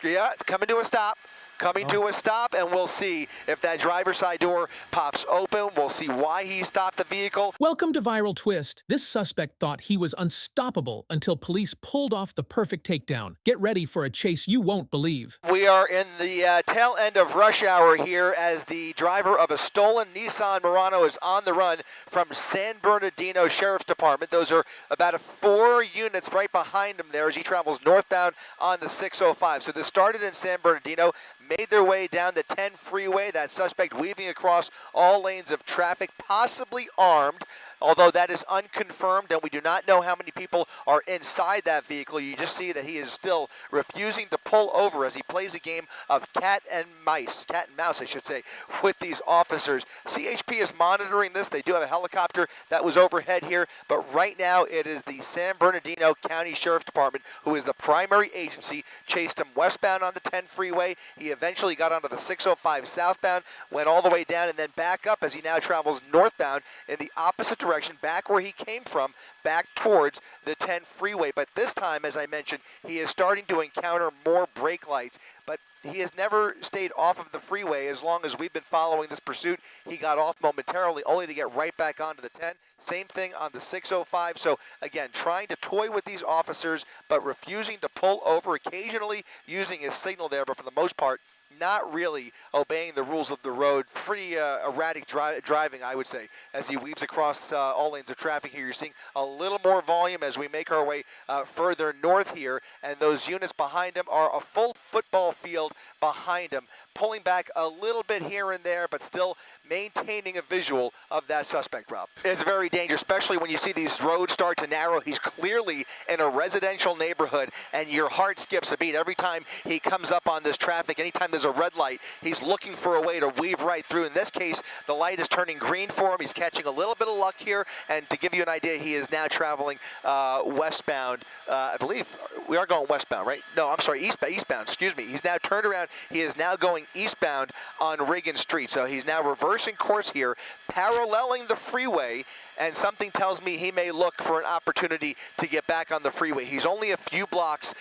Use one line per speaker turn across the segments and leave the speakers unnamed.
Yeah, coming to a stop. Coming to a stop, and we'll see if that driver's side door pops open. We'll see why he stopped the vehicle.
Welcome to Viral Twist. This suspect thought he was unstoppable until police pulled off the perfect takedown. Get ready for a chase you won't believe.
We are in the tail end of rush hour here as the driver of a stolen Nissan Murano is on the run from San Bernardino Sheriff's Department. Those are about 4 units right behind him there as he travels northbound on the 605. So this started in San Bernardino, made their way down the 10 freeway. That suspect weaving across all lanes of traffic, possibly armed, although that is unconfirmed and we do not know how many people are inside that vehicle. You just see that he is still refusing to pull over as he plays a game of cat and mouse, I should say, with these officers. CHP is monitoring this. They do have a helicopter that was overhead here, but right now it is the San Bernardino County Sheriff's Department who is the primary agency. Chased him westbound on the 10 freeway. He eventually got onto the 605 southbound, went all the way down and then back up as he now travels northbound in the opposite direction, back where he came from, back towards the 10 freeway. But this time, as I mentioned, he is starting to encounter more brake lights, but he has never stayed off of the freeway as long as we've been following this pursuit. He got off momentarily only to get right back onto the 10. Same thing on the 605. So again, trying to toy with these officers, but refusing to pull over, occasionally using his signal there, but for the most part, not really obeying the rules of the road. Pretty erratic driving, I would say, as he weaves across all lanes of traffic here. You're seeing a little more volume as we make our way further north here, and those units behind him are a full football field behind him, pulling back a little bit here and there, but still maintaining a visual of that suspect, Rob. It's very dangerous, especially when you see these roads start to narrow. He's clearly in a residential neighborhood, and your heart skips a beat every time he comes up on this traffic. Anytime there's a red light, he's looking for a way to weave right through. In this case, the light is turning green for him. He's catching a little bit of luck here, and to give you an idea, he is now traveling westbound. I believe we are going westbound, right? No, I'm sorry, eastbound, excuse me. He's now turned around. He is now going eastbound on Reagan Street. So he's now reversing course here, paralleling the freeway, and something tells me he may look for an opportunity to get back on the freeway. He's only a few blocks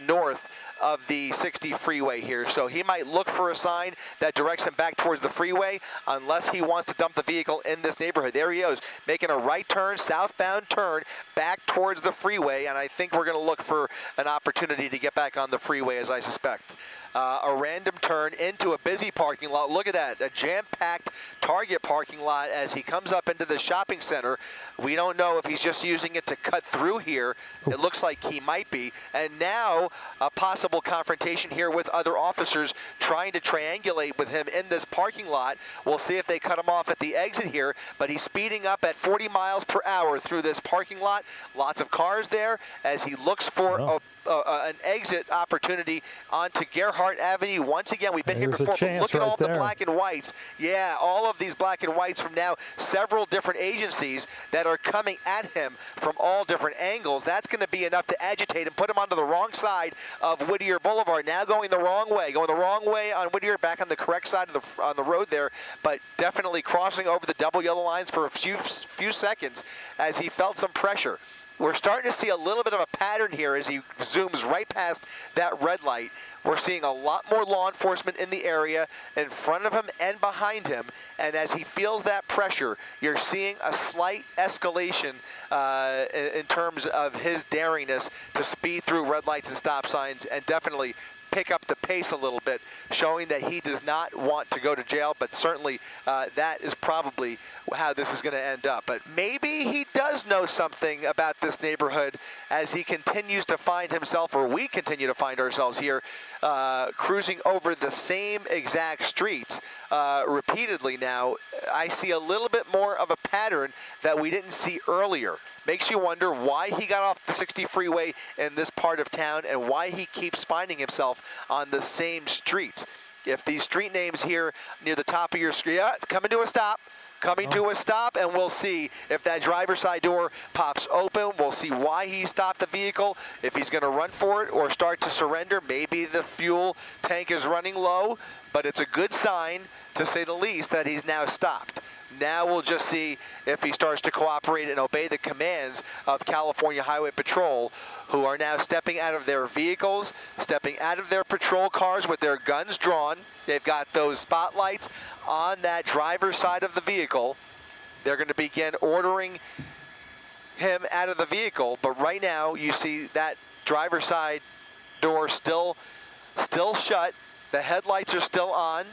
north of the 60 freeway here, so he might look for a sign that directs him back towards the freeway unless he wants to dump the vehicle in this neighborhood. There he is, making a right turn, southbound turn, back towards the freeway, and I think we're going to look for an opportunity to get back on the freeway, as I suspect. A random turn into a busy parking lot. Look at that, a jam-packed Target parking lot as he comes up into the shopping center. We don't know if he's just using it to cut through here. It looks like he might be. And now a possible confrontation here with other officers trying to triangulate with him in this parking lot. We'll see if they cut him off at the exit here, but he's speeding up at 40 miles per hour through this parking lot. Lots of cars there as he looks for an exit opportunity onto Gerhardt Avenue. Once again, we've been here before, but look at all the black and whites. Yeah, all of these black and whites from now several different agencies that are coming at him from all different angles. That's going to be enough to agitate him, put him onto the wrong side of Whittier Boulevard. Now going the wrong way on Whittier, back on the correct side of the road there, but definitely crossing over the double yellow lines for a few seconds as he felt some pressure. We're starting to see a little bit of a pattern here as he zooms right past that red light. We're seeing a lot more law enforcement in the area in front of him and behind him. And as he feels that pressure, you're seeing a slight escalation in terms of his daringness to speed through red lights and stop signs, and definitely pick up the pace a little bit, showing that he does not want to go to jail, but certainly that is probably how this is going to end up. But maybe he does know something about this neighborhood as he continues to find himself, or we continue to find ourselves here, cruising over the same exact streets repeatedly now. I see a little bit more of a pattern that we didn't see earlier. Makes you wonder why he got off the 60 freeway in this part of town and why he keeps finding himself on the same streets. If these street names here near the top of your screen, coming to a stop, and we'll see if that driver's side door pops open. We'll see why he stopped the vehicle, if he's going to run for it or start to surrender. Maybe the fuel tank is running low, but it's a good sign, to say the least, that he's now stopped. Now we'll just see if he starts to cooperate and obey the commands of California Highway Patrol, who are now stepping out of their vehicles, stepping out of their patrol cars with their guns drawn. They've got those spotlights on that driver's side of the vehicle. They're going to begin ordering him out of the vehicle, but right now you see that driver's side door still shut. The headlights are still on,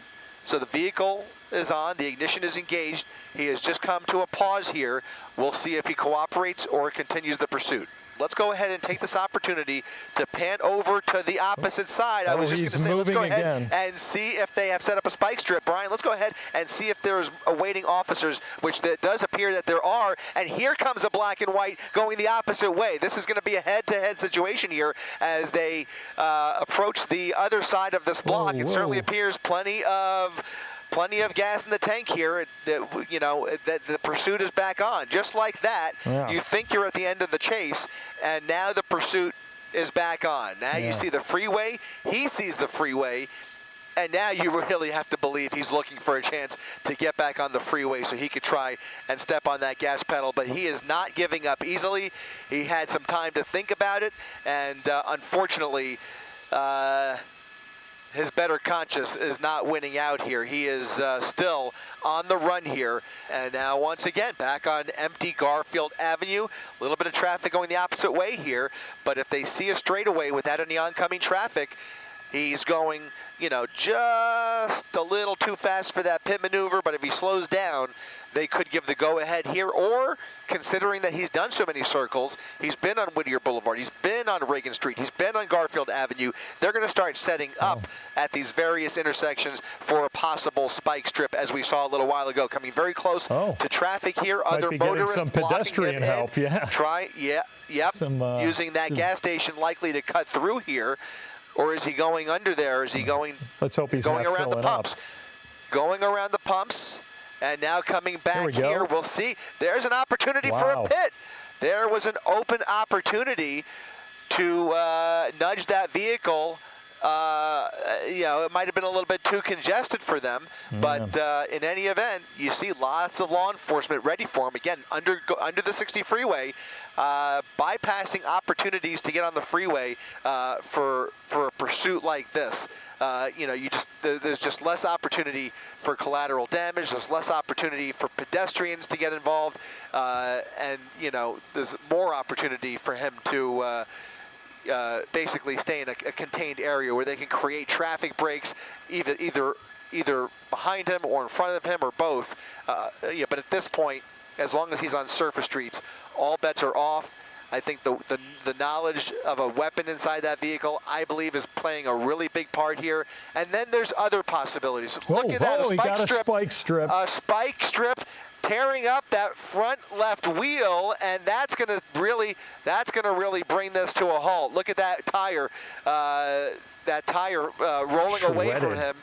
so the vehicle is on, the ignition is engaged. He has just come to a pause here. We'll see if he cooperates or continues the pursuit. Let's go ahead and take this opportunity to pan over to the opposite side. I was just going to say, let's go ahead and see if they have set up a spike strip. Brian, let's go ahead and see if there's awaiting officers, which it does appear that there are. And here comes a black and white going the opposite way. This is going to be a head-to-head situation here as they approach the other side of this block. It certainly appears plenty of gas in the tank here. You know, that the pursuit is back on. Just like that, you think you're at the end of the chase, and now the pursuit is back on. Now you see the freeway, he sees the freeway, and now you really have to believe he's looking for a chance to get back on the freeway so he could try and step on that gas pedal, but he is not giving up easily. He had some time to think about it, and unfortunately, his better conscience is not winning out here. He is still on the run here. And now once again, back on empty Garfield Avenue. A little bit of traffic going the opposite way here. But if they see a straightaway without any oncoming traffic, he's going, you know, just a little too fast for that pit maneuver. But if he slows down, they could give the go-ahead here. Or, considering that he's done so many circles, he's been on Whittier Boulevard, he's been on Reagan Street, he's been on Garfield Avenue, they're going to start setting up at these various intersections for a possible spike strip, as we saw a little while ago, coming very close to traffic here. Other motorists
some pedestrian help,
using that gas station likely to cut through here. Or is he going under there? Is he going?
Let's hope he's
going
not
around the pumps.
Up.
Going around the pumps, and now coming back here. We'll see. There's an opportunity for a pit. There was an open opportunity to nudge that vehicle. You know, it might have been a little bit too congested for them, but in any event, you see lots of law enforcement ready for him. Again, under the 60 freeway, bypassing opportunities to get on the freeway for a pursuit like this. You know, there's just less opportunity for collateral damage. There's less opportunity for pedestrians to get involved, and you know, there's more opportunity for him to basically stay in a contained area where they can create traffic breaks, either behind him or in front of him or both. Yeah, but at this point, as long as he's on surface streets, all bets are off. I think the knowledge of a weapon inside that vehicle, I believe, is playing a really big part here. And then there's other possibilities. Look at that,
spike strip.
A spike strip tearing up that front left wheel, and that's going to really bring this to a halt. Look at that tire rolling away from him,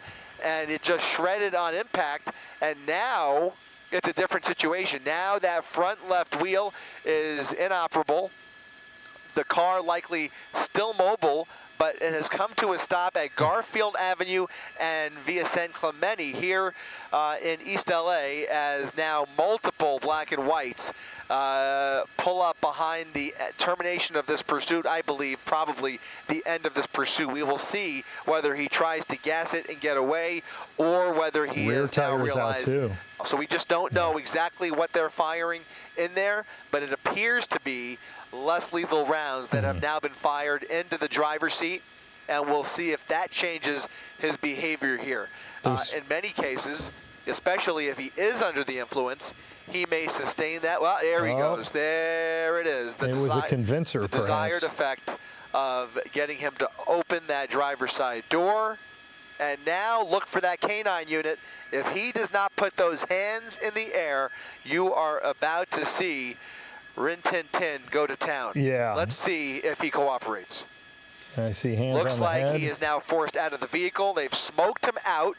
and it just shredded on impact. And now it's a different situation. Now that front left wheel is inoperable. The car likely still mobile, but it has come to a stop at Garfield Avenue and Via San Clemente here in East LA, as now multiple black and whites pull up behind the termination of this pursuit. I believe probably the end of this pursuit. We will see whether he tries to gas it and get away, or whether he is now realized. So we just don't know exactly what they're firing in there, but it appears to be less lethal rounds that have now been fired into the driver's seat, and we'll see if that changes his behavior here. In many cases, especially if he is under the influence, he may sustain that. Well, there he goes. There it is.
It was a convincer,
the desired effect of getting him to open that driver's side door. And now look for that canine unit. If he does not put those hands in the air, you are about to see Rin Tin Tin go to town.
Yeah.
Let's see if he cooperates.
I see hands
Looks
on the
like
head.
he is now forced out of the vehicle. They've smoked him out.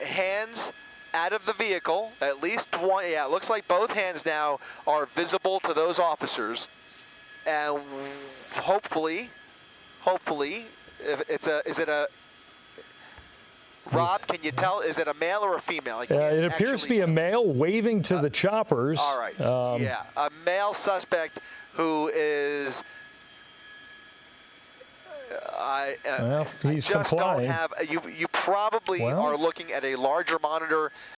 Hands out of the vehicle. At least one. Yeah, it looks like both hands now are visible to those officers. And hopefully, if it's a, Rob, can you tell, is it a male or a female? I can't
It appears to be a male waving to the choppers.
All right, yeah, a male suspect who is,
well, he's
just
complying.
don't have, you probably
Well,
are looking at a larger monitor